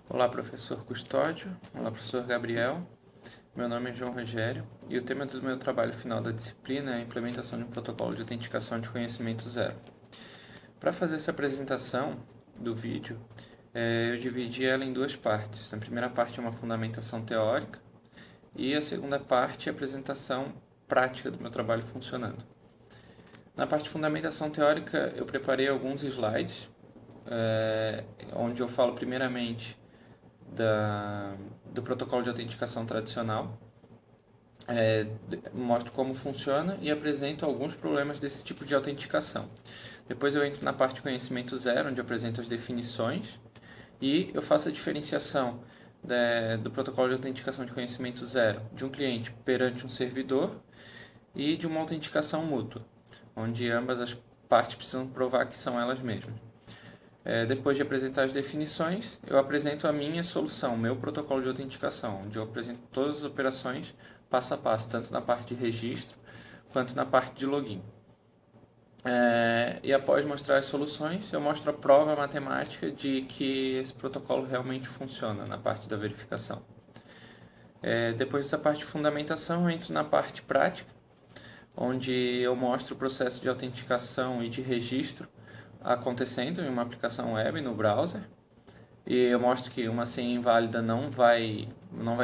Olá, professor Custódio. Olá, professor Gabriel. Meu nome é João Rogério e o tema do meu trabalho final da disciplina é a implementação de um protocolo de autenticação de conhecimento zero. Para fazer essa apresentação do vídeo, eu dividi ela em duas partes. A primeira parte é uma fundamentação teórica e a segunda parte é a apresentação prática do meu trabalho funcionando. Na parte de fundamentação teórica, eu preparei alguns slides, onde eu falo primeiramente do protocolo de autenticação tradicional, mostro como funciona e apresento alguns problemas desse tipo de autenticação. Depois eu entro na parte de conhecimento zero, onde eu apresento as definições e eu faço a diferenciação do protocolo de autenticação de conhecimento zero de um cliente perante um servidor e de uma autenticação mútua, onde ambas as partes precisam provar que são elas mesmas. Depois de apresentar as definições, eu apresento a minha solução, o meu protocolo de autenticação, onde eu apresento todas as operações passo a passo, tanto na parte de registro quanto na parte de login. E após mostrar as soluções, eu mostro a prova matemática de que esse protocolo realmente funciona na parte da verificação. Depois dessa parte de fundamentação, eu entro na parte prática, onde eu mostro o processo de autenticação e de registro acontecendo em uma aplicação web no browser, e eu mostro que uma senha inválida não vai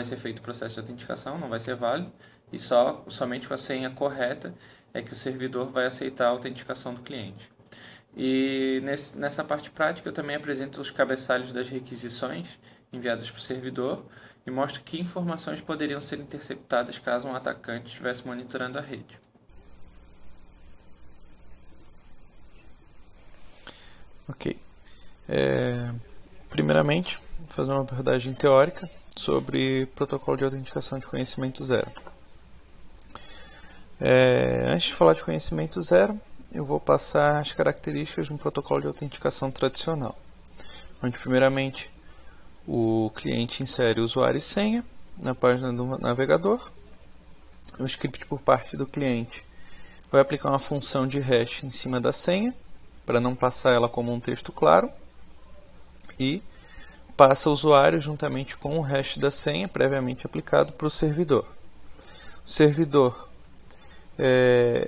ser feito o processo de autenticação, não vai ser válido, e somente com a senha correta é que o servidor vai aceitar a autenticação do cliente. E nessa parte prática eu também apresento os cabeçalhos das requisições enviadas para o servidor e mostro que informações poderiam ser interceptadas caso um atacante estivesse monitorando a rede. Ok. Primeiramente, vou fazer uma abordagem teórica sobre protocolo de autenticação de conhecimento zero. Antes de falar de conhecimento zero, eu vou passar as características de um protocolo de autenticação tradicional, onde primeiramente o cliente insere usuário e senha na página do navegador. O script por parte do cliente vai aplicar uma função de hash em cima da senha, para não passar ela como um texto claro, e passa o usuário juntamente com o hash da senha previamente aplicado para o servidor. O servidor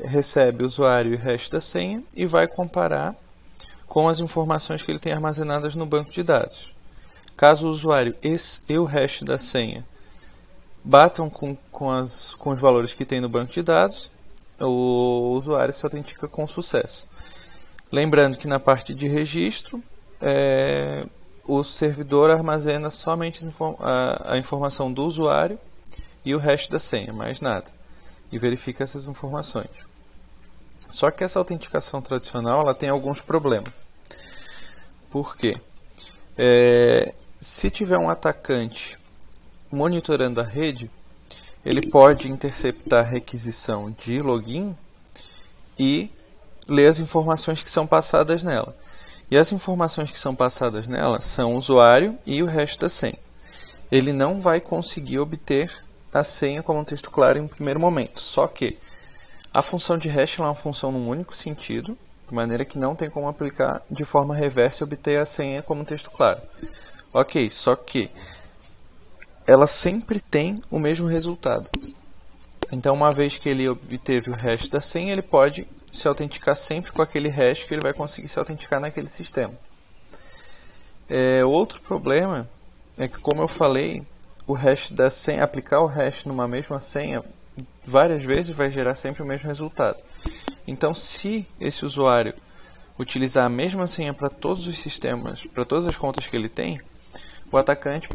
recebe o usuário e o hash da senha e vai comparar com as informações que ele tem armazenadas no banco de dados. Caso o usuário e o hash da senha batam com os valores que tem no banco de dados, o usuário se autentica com sucesso. Lembrando que na parte de registro, o servidor armazena somente a informação do usuário e o hash da senha, mais nada, e verifica essas informações. Só que essa autenticação tradicional ela tem alguns problemas. Por quê? Se tiver um atacante monitorando a rede, ele pode interceptar a requisição de login e ler as informações que são passadas nela. E as informações que são passadas nela são o usuário e o hash da senha. Ele não vai conseguir obter a senha como um texto claro em um primeiro momento. Só que a função de hash é uma função num único sentido, de maneira que não tem como aplicar de forma reversa e obter a senha como um texto claro. Ok, só que ela sempre tem o mesmo resultado. Então, uma vez que ele obteve o hash da senha, ele pode se autenticar sempre com aquele hash que ele vai conseguir se autenticar naquele sistema. Outro problema é que, como eu falei, o hash da senha, aplicar o hash numa mesma senha várias vezes vai gerar sempre o mesmo resultado. Então, se esse usuário utilizar a mesma senha para todos os sistemas, para todas as contas que ele tem, o atacante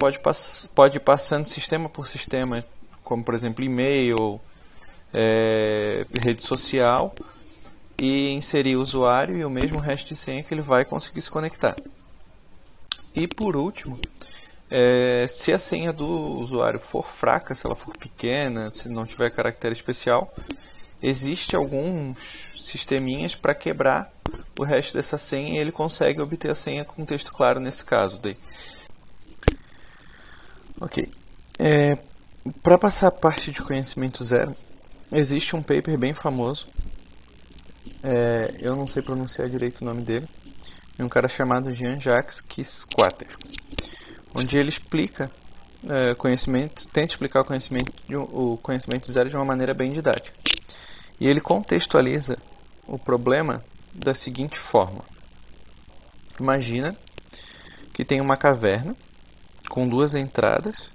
pode ir passando sistema por sistema, como por exemplo e-mail, rede social, e inserir o usuário e o mesmo hash de senha que ele vai conseguir se conectar. E por último, se a senha do usuário for fraca, se ela for pequena, se não tiver caractere especial, existe alguns sisteminhas para quebrar o hash dessa senha e ele consegue obter a senha com texto claro nesse caso. Ok. Para passar a parte de conhecimento zero, existe um paper bem famoso. Eu não sei pronunciar direito o nome dele. É um cara chamado Jean-Jacques Quisquater. onde ele explica tenta explicar o conhecimento zero de uma maneira bem didática. E ele contextualiza o problema da seguinte forma. Imagina que tem uma caverna com 2 entradas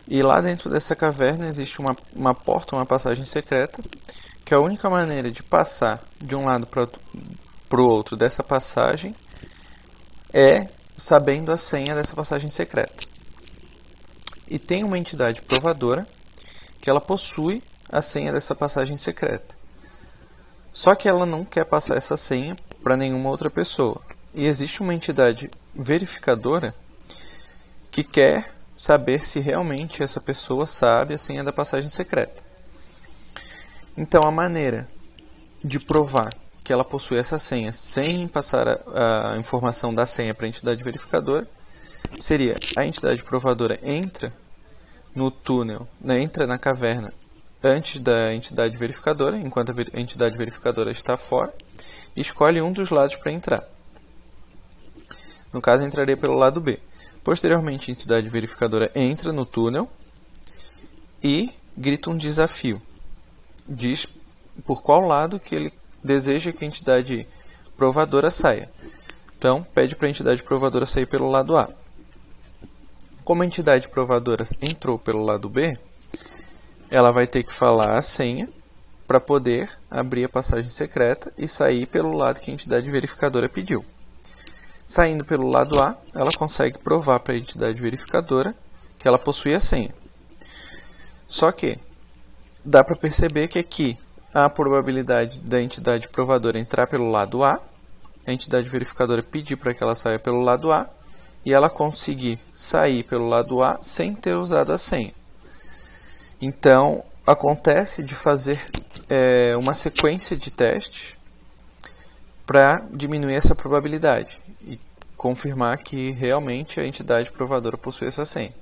e lá dentro dessa caverna existe uma porta, uma passagem secreta, que a única maneira de passar de um lado para o outro dessa passagem é sabendo a senha dessa passagem secreta. E tem uma entidade provadora que ela possui a senha dessa passagem secreta. Só que ela não quer passar essa senha para nenhuma outra pessoa. E existe uma entidade verificadora que quer saber se realmente essa pessoa sabe a senha da passagem secreta. Então, a maneira de provar que ela possui essa senha sem passar a informação da senha para a entidade verificadora seria: a entidade provadora entra no túnel, entra na caverna antes da entidade verificadora, enquanto a entidade verificadora está fora, e escolhe um dos lados para entrar. No caso, entraria pelo lado B. Posteriormente, a entidade verificadora entra no túnel e grita um desafio. Diz por qual lado que ele deseja que a entidade provadora saia. Então, pede para a entidade provadora sair pelo lado A. Como a entidade provadora entrou pelo lado B, ela vai ter que falar a senha para poder abrir a passagem secreta e sair pelo lado que a entidade verificadora pediu. Saindo pelo lado A, ela consegue provar para a entidade verificadora que ela possui a senha. Só que dá para perceber que aqui há a probabilidade da entidade provadora entrar pelo lado A entidade verificadora pedir para que ela saia pelo lado A e ela conseguir sair pelo lado A sem ter usado a senha. Então, acontece de fazer uma sequência de testes para diminuir essa probabilidade e confirmar que realmente a entidade provadora possui essa senha.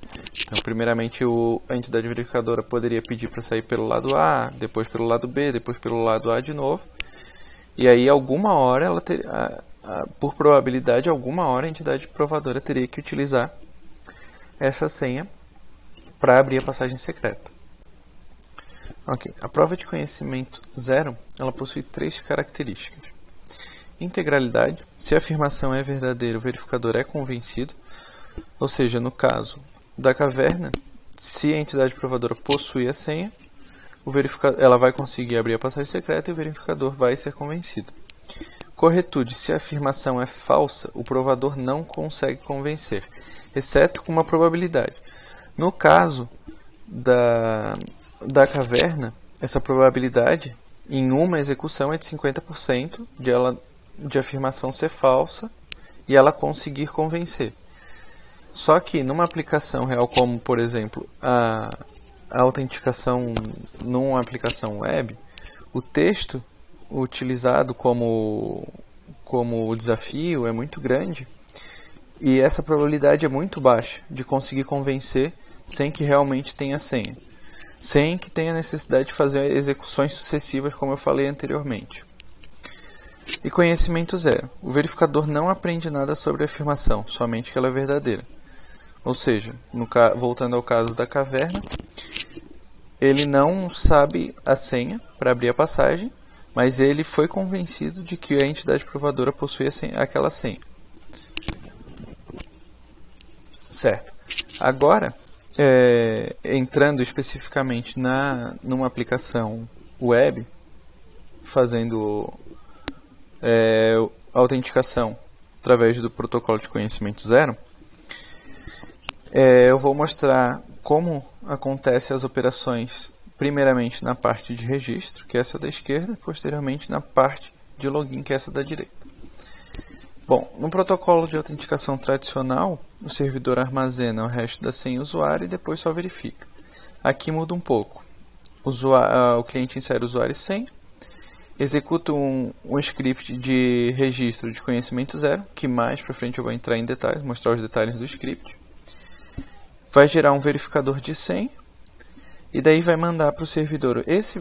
Então, primeiramente, a entidade verificadora poderia pedir para sair pelo lado A, depois pelo lado B, depois pelo lado A de novo. E aí, alguma hora, ela por probabilidade, alguma hora a entidade provadora teria que utilizar essa senha para abrir a passagem secreta. Ok, a prova de conhecimento zero, ela possui 3 características. Integralidade: se a afirmação é verdadeira, o verificador é convencido. Ou seja, no caso da caverna, se a entidade provadora possui a senha, ela vai conseguir abrir a passagem secreta e o verificador vai ser convencido. Corretude: se a afirmação é falsa, o provador não consegue convencer, exceto com uma probabilidade. No caso da caverna, essa probabilidade em uma execução é de 50% de afirmação ser falsa e ela conseguir convencer. Só que numa aplicação real, como por exemplo a autenticação numa aplicação web, o texto utilizado como desafio é muito grande e essa probabilidade é muito baixa de conseguir convencer sem que realmente tenha senha, sem que tenha necessidade de fazer execuções sucessivas, como eu falei anteriormente. E conhecimento zero: o verificador não aprende nada sobre a afirmação, somente que ela é verdadeira. Ou seja, voltando ao caso da caverna, ele não sabe a senha para abrir a passagem, mas ele foi convencido de que a entidade provadora possui aquela senha. Certo. Agora, entrando especificamente numa aplicação web, fazendo autenticação através do protocolo de conhecimento zero, eu vou mostrar como acontecem as operações, primeiramente na parte de registro, que é essa da esquerda, posteriormente na parte de login, que é essa da direita. Bom, no protocolo de autenticação tradicional, o servidor armazena o resto da senha usuário e depois só verifica. Aqui muda um pouco. O cliente insere usuário e senha, executa um script de registro de conhecimento zero, que mais para frente eu vou entrar em detalhes, mostrar os detalhes do script. Vai gerar um verificador de senha e daí vai mandar para o servidor esse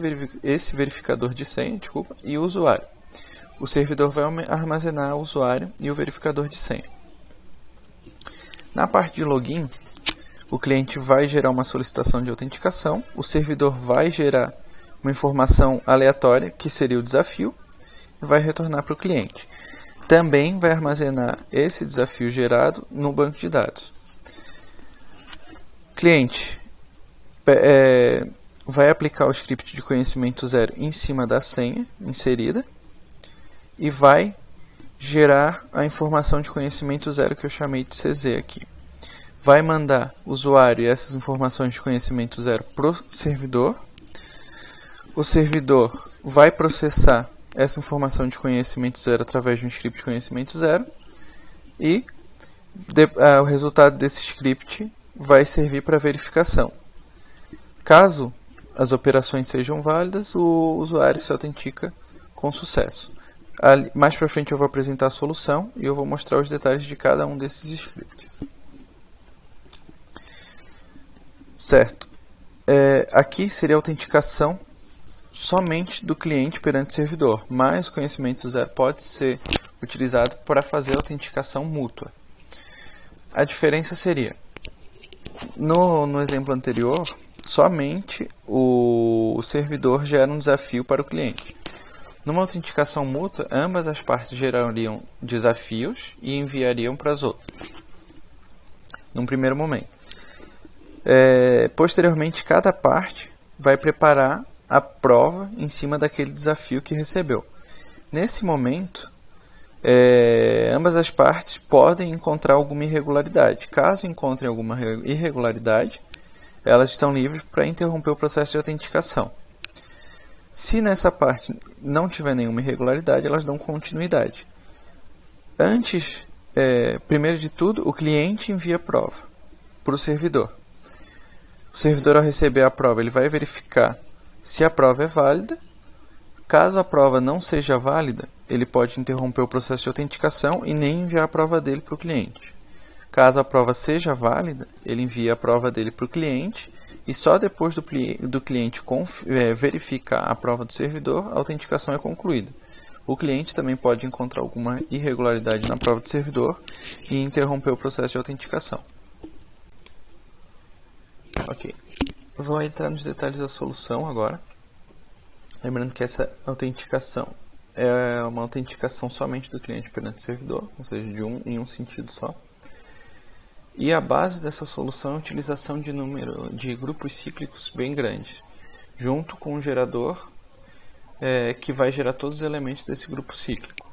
verificador de senha, e o usuário. O servidor vai armazenar o usuário e o verificador de senha. Na parte de login, o cliente vai gerar uma solicitação de autenticação, o servidor vai gerar uma informação aleatória, que seria o desafio, e vai retornar para o cliente. Também vai armazenar esse desafio gerado no banco de dados. Cliente vai aplicar o script de conhecimento zero em cima da senha inserida e vai gerar a informação de conhecimento zero que eu chamei de CZ aqui. Vai mandar o usuário e essas informações de conhecimento zero para o servidor. O servidor vai processar essa informação de conhecimento zero através de um script de conhecimento zero e o resultado desse script vai servir para verificação. Caso as operações sejam válidas, o usuário se autentica com sucesso. Mais para frente eu vou apresentar a solução e eu vou mostrar os detalhes de cada um desses scripts. Certo. Aqui seria a autenticação somente do cliente perante o servidor, mas o conhecimento zero pode ser utilizado para fazer a autenticação mútua. A diferença seria, no exemplo anterior, somente o servidor gera um desafio para o cliente. Numa autenticação mútua, ambas as partes gerariam desafios e enviariam para as outras, num primeiro momento. Posteriormente, cada parte vai preparar a prova em cima daquele desafio que recebeu. Nesse momento, ambas as partes podem encontrar alguma irregularidade. Caso encontrem alguma irregularidade, elas estão livres para interromper o processo de autenticação. Se nessa parte não tiver nenhuma irregularidade, elas dão continuidade. Primeiro de tudo, o cliente envia a prova para o servidor. O servidor, ao receber a prova, ele vai verificar se a prova é válida. Caso a prova não seja válida, ele pode interromper o processo de autenticação e nem enviar a prova dele para o cliente. Caso a prova seja válida, ele envia a prova dele para o cliente e só depois do cliente verificar a prova do servidor, a autenticação é concluída. O cliente também pode encontrar alguma irregularidade na prova do servidor e interromper o processo de autenticação. Ok. Vou entrar nos detalhes da solução agora. Lembrando que essa autenticação é uma autenticação somente do cliente perante o servidor, ou seja, em um sentido só. E a base dessa solução é a utilização de grupos cíclicos bem grandes, junto com um gerador que vai gerar todos os elementos desse grupo cíclico.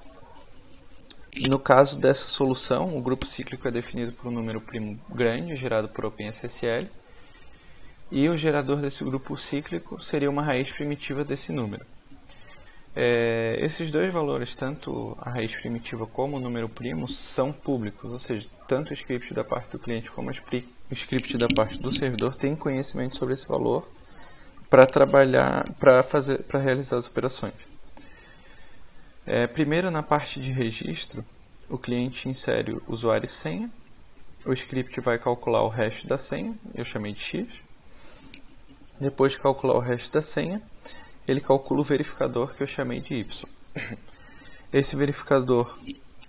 No caso dessa solução, o grupo cíclico é definido por um número primo grande, gerado por OpenSSL, e o gerador desse grupo cíclico seria uma raiz primitiva desse número. Esses dois valores, tanto a raiz primitiva como o número primo, são públicos, ou seja, tanto o script da parte do cliente como o script da parte do servidor tem conhecimento sobre esse valor para trabalhar, para realizar as operações. Primeiro, na parte de registro, o cliente insere o usuário e senha, o script vai calcular o hash da senha, eu chamei de x. Depois de calcular o hash da senha, ele calcula o verificador que eu chamei de y. Esse verificador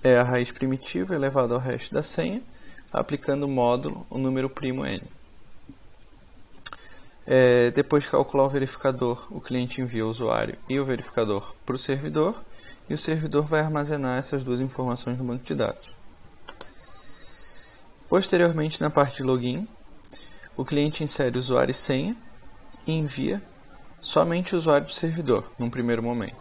é a raiz primitiva elevada ao hash da senha, aplicando o módulo, o número primo n. Depois de calcular o verificador, o cliente envia o usuário e o verificador para o servidor, e o servidor vai armazenar essas duas informações no banco de dados. Posteriormente, na parte de login, o cliente insere usuário e senha e envia somente o usuário do servidor, num primeiro momento.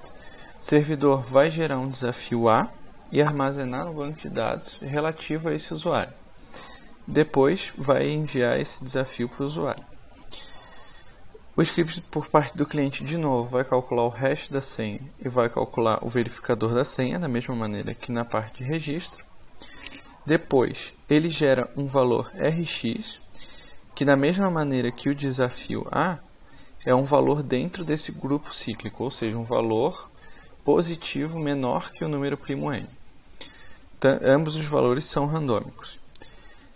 O servidor vai gerar um desafio A e armazenar no banco de dados relativo a esse usuário. Depois, vai enviar esse desafio para o usuário. O script por parte do cliente, de novo, vai calcular o hash da senha e vai calcular o verificador da senha, da mesma maneira que na parte de registro. Depois, ele gera um valor RX, que da mesma maneira que o desafio A, é um valor dentro desse grupo cíclico, ou seja, um valor positivo menor que o número primo n. Então, ambos os valores são randômicos.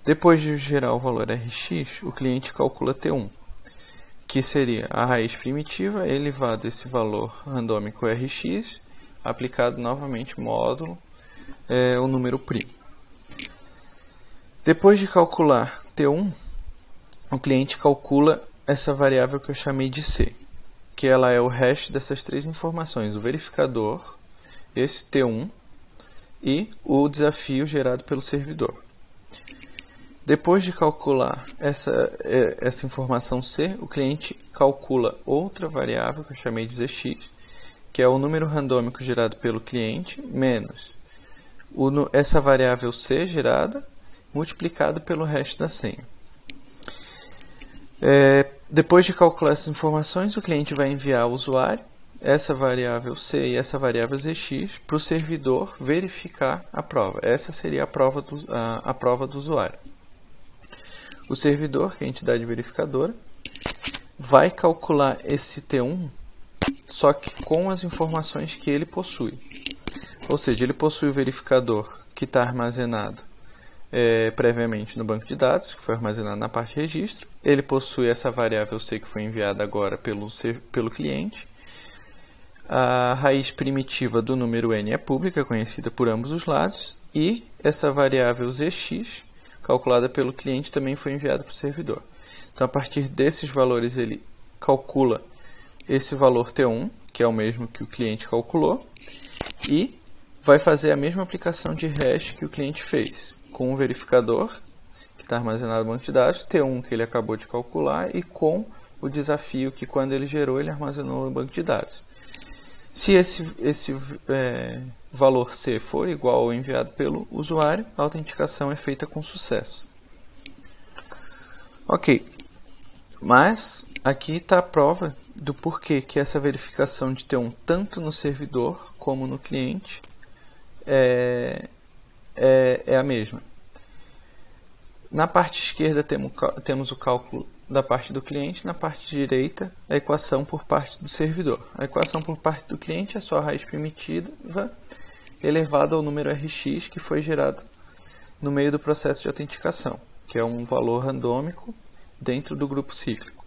Depois de gerar o valor RX, o cliente calcula T1, que seria a raiz primitiva elevado a esse valor randômico RX, aplicado novamente módulo, o número primo. Depois de calcular T1, o cliente calcula essa variável que eu chamei de C, que ela é o hash dessas três informações, o verificador, esse T1 e o desafio gerado pelo servidor. Depois de calcular essa informação C, o cliente calcula outra variável que eu chamei de ZX, que é o número randômico gerado pelo cliente, menos essa variável C gerada, multiplicado pelo hash da senha. Depois de calcular essas informações, o cliente vai enviar ao usuário essa variável C e essa variável ZX para o servidor verificar a prova. Essa seria a prova do usuário. O servidor, que é a entidade verificadora, vai calcular esse T1, só que com as informações que ele possui. Ou seja, ele possui o verificador que está armazenado previamente no banco de dados, que foi armazenado na parte de registro. Ele possui essa variável C que foi enviada agora pelo cliente. A raiz primitiva do número n é pública, conhecida por ambos os lados. E essa variável ZX, calculada pelo cliente, também foi enviada para o servidor. Então, a partir desses valores, ele calcula esse valor T1, que é o mesmo que o cliente calculou, e vai fazer a mesma aplicação de hash que o cliente fez, com o verificador, que está armazenado no banco de dados, T1 que ele acabou de calcular, e com o desafio que, quando ele gerou, ele armazenou no banco de dados. Se esse valor C for igual ao enviado pelo usuário, a autenticação é feita com sucesso. Ok, mas aqui está a prova do porquê que essa verificação de T1 tanto no servidor como no cliente é a mesma. Na parte esquerda temos o cálculo da parte do cliente, na parte direita a equação por parte do servidor. A equação por parte do cliente é só a raiz primitiva elevada ao número RX que foi gerado no meio do processo de autenticação, que é um valor randômico dentro do grupo cíclico.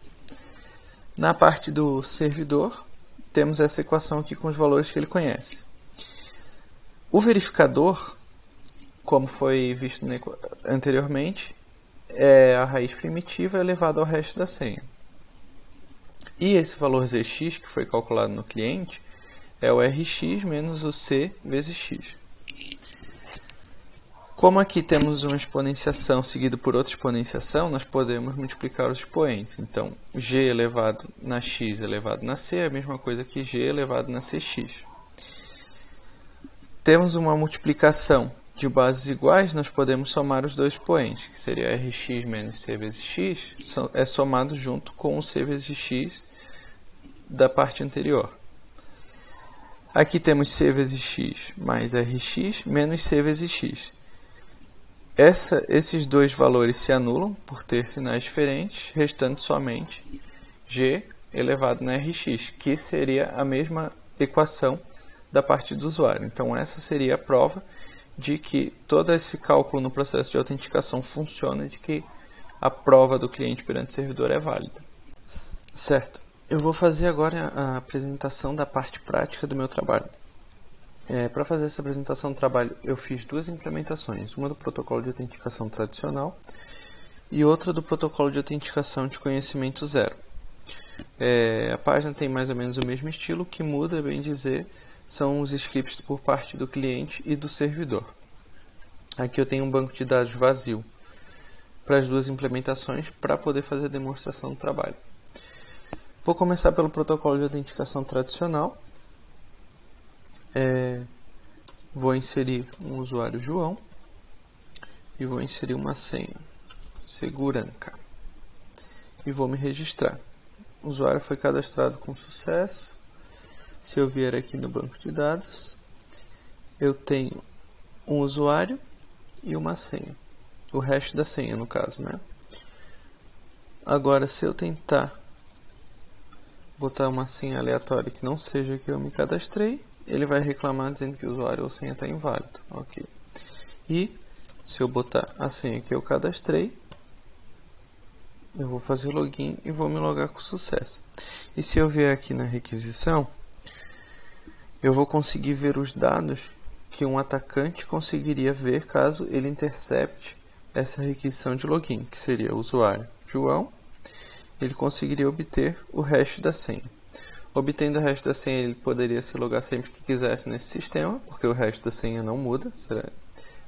Na parte do servidor, temos essa equação aqui com os valores que ele conhece. O verificador, como foi visto anteriormente, é a raiz primitiva elevada ao hash da senha. E esse valor ZX, que foi calculado no cliente, é o RX menos o C vezes X. Como aqui temos uma exponenciação seguida por outra exponenciação, nós podemos multiplicar os expoentes. Então, G elevado na X elevado na C é a mesma coisa que G elevado na CX. Temos uma multiplicação de bases iguais, nós podemos somar os dois expoentes, que seria Rx menos C vezes X, é somado junto com o C vezes X da parte anterior. Aqui temos C vezes X mais Rx menos C vezes X. Esses dois valores se anulam por ter sinais diferentes, restando somente G elevado na Rx, que seria a mesma equação da parte do usuário. Então essa seria a prova de que todo esse cálculo no processo de autenticação funciona, de que a prova do cliente perante o servidor é válida. Certo. Eu vou fazer agora a apresentação da parte prática do meu trabalho. Para fazer essa apresentação do trabalho, eu fiz duas implementações, uma do protocolo de autenticação tradicional e outra do protocolo de autenticação de conhecimento zero. A página tem mais ou menos o mesmo estilo, o que muda, bem dizer, são os scripts por parte do cliente e do servidor. Aqui eu tenho um banco de dados vazio para as duas implementações para poder fazer a demonstração do trabalho. Vou começar pelo protocolo de autenticação tradicional. Vou inserir um usuário João e vou inserir uma senha Seguranca e vou me registrar. O usuário foi cadastrado com sucesso. Se eu vier aqui no banco de dados, eu tenho um usuário e uma senha, o hash da senha no caso, né? Agora, se eu tentar botar uma senha aleatória que não seja a que eu me cadastrei, ele vai reclamar dizendo que o usuário ou senha está inválido. Ok. E se eu botar a senha que eu cadastrei, eu vou fazer login e vou me logar com sucesso. E se eu vier aqui na requisição, eu vou conseguir ver os dados que um atacante conseguiria ver caso ele intercepte essa requisição de login, que seria o usuário João, ele conseguiria obter o hash da senha. Obtendo o hash da senha, ele poderia se logar sempre que quisesse nesse sistema, porque o hash da senha não muda,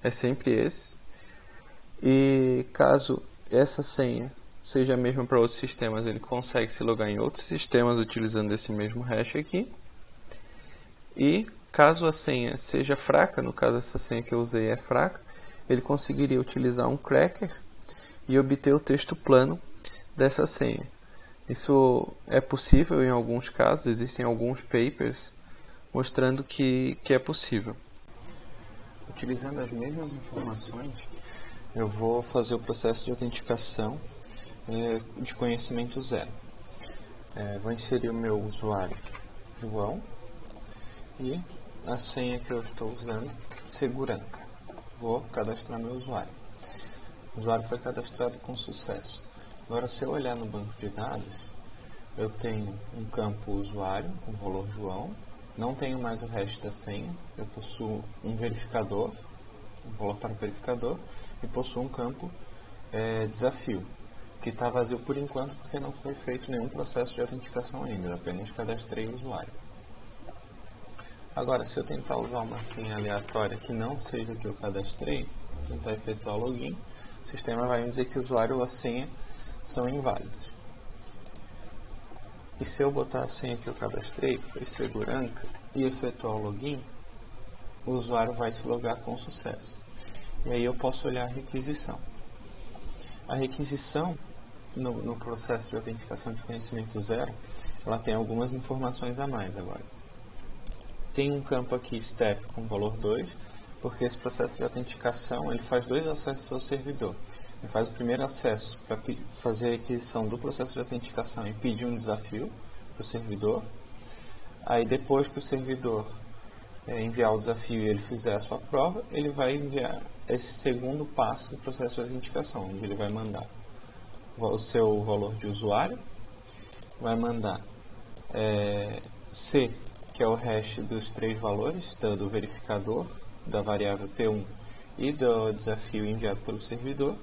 é sempre esse. E caso essa senha seja a mesma para outros sistemas, ele consegue se logar em outros sistemas utilizando esse mesmo hash aqui. E caso a senha seja fraca, no caso essa senha que eu usei é fraca, ele conseguiria utilizar um cracker e obter o texto plano dessa senha. Isso é possível em alguns casos, existem alguns papers mostrando que é possível. Utilizando as mesmas informações, eu vou fazer o processo de autenticação de conhecimento zero. Vou inserir o meu usuário João e a senha que eu estou usando, segurança. Vou cadastrar meu usuário. O usuário foi cadastrado com sucesso. Agora, se eu olhar no banco de dados, eu tenho um campo usuário com o valor João, não tenho mais o hash da senha, eu possuo um verificador, um valor para o verificador, e possuo um campo desafio, que está vazio por enquanto porque não foi feito nenhum processo de autenticação ainda, eu apenas cadastrei o usuário. Agora, se eu tentar usar uma senha aleatória que não seja a que eu cadastrei, tentar efetuar o login, o sistema vai me dizer que o usuário ou a senha são inválidos. E se eu botar a senha que eu cadastrei, foi segurança, e efetuar o login, o usuário vai se logar com sucesso. E aí eu posso olhar a requisição. A requisição, no processo de autenticação de conhecimento zero, ela tem algumas informações a mais agora. Tem um campo aqui, step, com valor 2, porque esse processo de autenticação ele faz dois acessos ao servidor. Ele faz o primeiro acesso para fazer a requisição do processo de autenticação e pedir um desafio para o servidor. Aí depois que o servidor enviar o desafio e ele fizer a sua prova, ele vai enviar esse segundo passo do processo de autenticação, onde ele vai mandar o seu valor de usuário, vai mandar C, que é o hash dos 3 valores, do verificador, da variável P1 e do desafio enviado pelo servidor,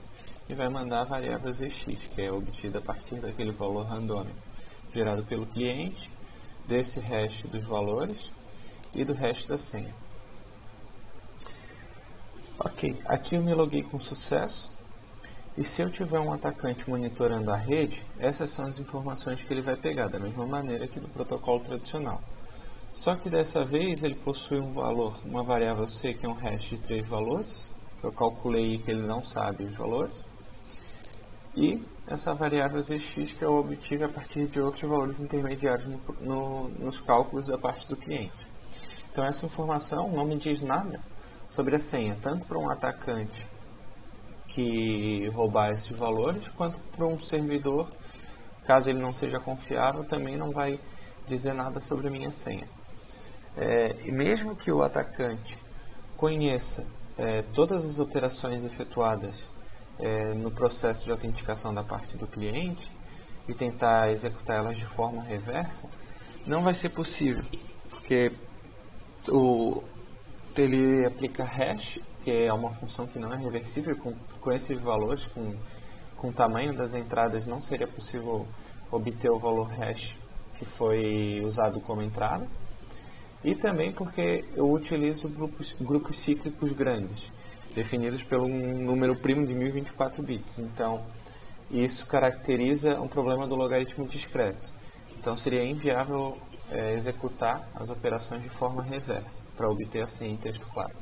e vai mandar a variável ZX, que é obtida a partir daquele valor randômico gerado pelo cliente, desse hash dos valores e do hash da senha. Ok, aqui eu me loguei com sucesso, e se eu tiver um atacante monitorando a rede, essas são as informações que ele vai pegar, da mesma maneira que do protocolo tradicional. Só que dessa vez ele possui um valor, uma variável C, que é um hash de 3 valores, que eu calculei que ele não sabe os valores, e essa variável ZX que eu obtive a partir de outros valores intermediários nos cálculos da parte do cliente. Então essa informação não me diz nada sobre a senha, tanto para um atacante que roubar esses valores, quanto para um servidor, caso ele não seja confiável, também não vai dizer nada sobre a minha senha. E mesmo que o atacante conheça todas as operações efetuadas no processo de autenticação da parte do cliente e tentar executar elas de forma reversa, não vai ser possível, porque ele aplica hash, que é uma função que não é reversível, com esses valores, com o tamanho das entradas, não seria possível obter o valor hash que foi usado como entrada, e também porque eu utilizo grupos cíclicos grandes, definidos pelo número primo de 1024 bits. Então, isso caracteriza um problema do logaritmo discreto. Então, seria inviável executar as operações de forma reversa, para obter a senha em texto claro.